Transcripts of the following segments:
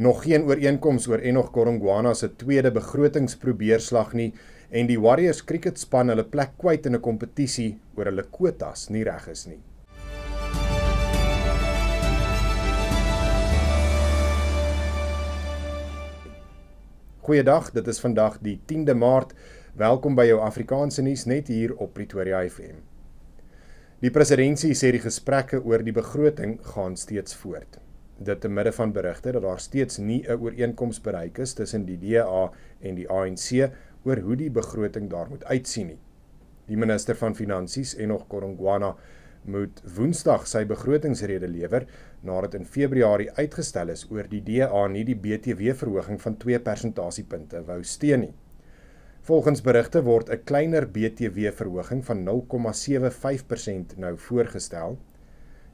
Nog geen ooreenkoms oor Enoch Godongwana se tweede begrotingsprobeerslag nie en die Warriors cricketspan hulle plek kwyt in 'n kompetisie oor hulle kwotas nie reg is nie. Goeiedag, dit is vandag die 10de Maart. Welkom by jou Afrikaanse nuus net hier op Pretoria FM. Die presidentsie sê die gesprekke oor die begroting gaan steeds voort. Dit te midde van berigte dat daar steeds nie 'n ooreenkoms bereik is tussen die DA en die ANC oor hoe die begroting daar moet uitsien nie. Die minister van Finansies, Enoch Godongwana, moet Woensdag sy begrotingsrede lewer nadat in Februarie uitgestel is oor die DA nie die BTW-verhoging van 2 persentasiepunte wou steun nie. Volgens berigte word 'n kleiner BTW-verhoging van 0,75% nou voorgestel.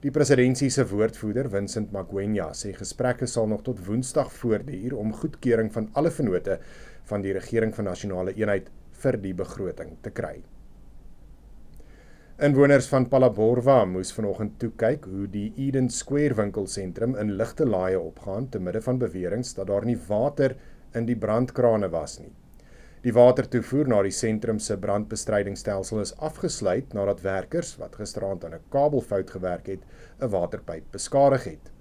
Die presidentsie se woordvoerder, Vincent Magwenya, sê gesprekke sal nog tot Woensdag voortduur om goedkeuring van alle vennote van die regering van nasionale eenheid vir die begroting te kry. Inwoners van Phalaborwa moes vanoggend toe kyk hoe die Eden Square winkelsentrum in ligte laaie opgaan te midde van beweringe dat daar nie water in die brandkrane was nie. Die watertoevoer na die sentrum se brandbestrydingsstelsel is afgesluit nadat werkers wat gisteraand aan 'n kabelfout gewerk het, 'n waterpyp beskadig het.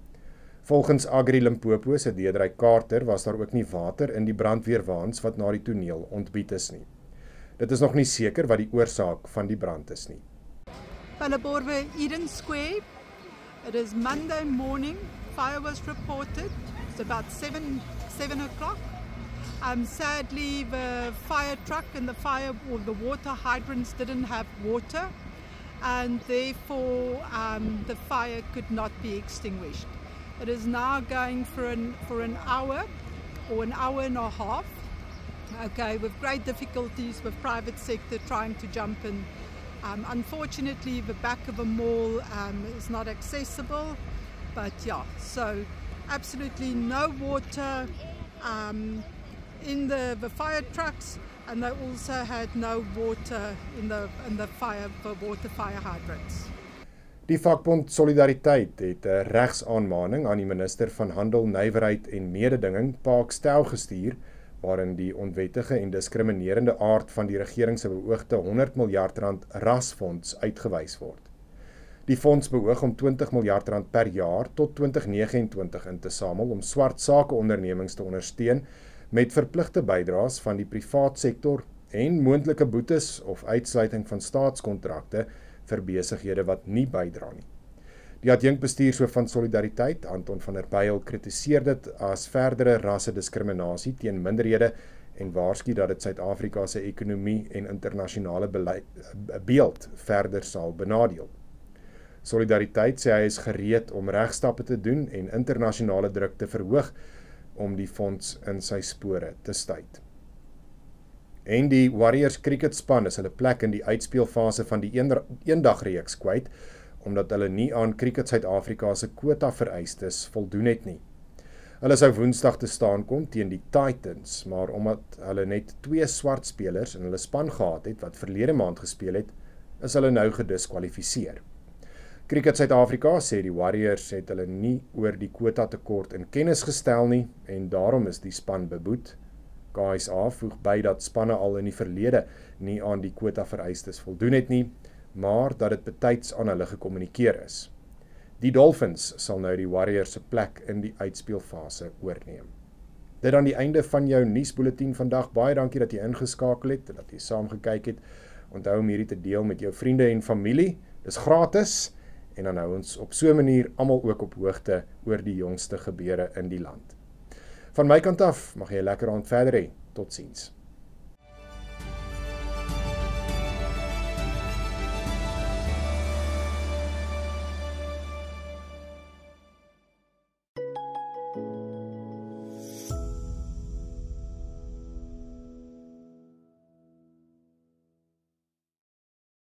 Volgens Agri Limpopo se Deidre Carter was daar ook nie water in die brandweerwaans wat na die toneel ontbied is nie. Dit is nog nie seker wat die oorsaak van die brand is nie. Phalaborwa Eden Square. It is Monday morning. Fire was reported. It's about 7 o'clock. Sadly, the fire truck and the water hydrants didn't have water, and therefore the fire could not be extinguished. It is now going for an hour or an hour and a half. Okay, with great difficulties with private sector trying to jump in. Unfortunately, the back of a mall is not accessible, but yeah, so absolutely no water in the fire trucks, and they also had no water in the water fire hydrants. Die vakbond Solidariteit het 'n regsaanmaning aan die minister van Handel, Nywerheid en Mededinging, Park Stel, gestuur, waarin die onwettige en diskriminerende aard van die regering se beoogde R100 miljard rasfonds uitgewys word. Die fonds beoog om R20 miljard per jaar tot 2029 in te samel om swart sakeondernemings te ondersteun met verpligte bydraes van die privaat sektor en moontlike boetes of uitsluiting van staatskontrakte vir besighede wat nie bydra nie. Die adjunkbestuurshoof van Solidariteit, Anton van der Byl, kritiseer dit as verdere rassediskriminasie teen minderhede en waarsku dat dit Suid-Afrika se ekonomie en internasionale beeld verder sal benadeel. Solidariteit sê hy is gereed om regstappe te doen en internasionale druk te verhoog om die fonds in sy spore te stuit. En die Warriors cricketspan is hulle plek in die uitspeelfase van die eendagreeks kwyt, omdat hulle nie aan Cricket Suid-Afrika se kwota vereistes voldoen het nie. Hulle sou Woensdag te staan kom teen die Titans, maar omdat hulle net 2 swart spelers in hulle span gehad het wat verlede maand gespeel het, is hulle nou gediskwalifiseer. Cricket Suid-Afrika sê die Warriors het hulle nie oor die kwota tekort in kennis gestel nie en daarom is die span beboet. KSA voeg by dat spanne al in die verlede nie aan die kwota vereistes voldoen het nie, maar dat dit betyds aan hulle gekommunikeer is. Die Dolphins sal nou die Warriors se plek in die uitspeelfase oorneem. Dit aan die einde van jou nuusbulletin vandag. Baie dankie dat jy ingeskakel het en dat jy saam gekyk het. Onthou om hierdie te deel met jou vriende en familie. Dis gratis en dan hou ons op so 'n manier almal ook op hoogte oor die jongste gebeure in die land. Van my kant af mag jy 'n lekker aand verder hê. Totsiens.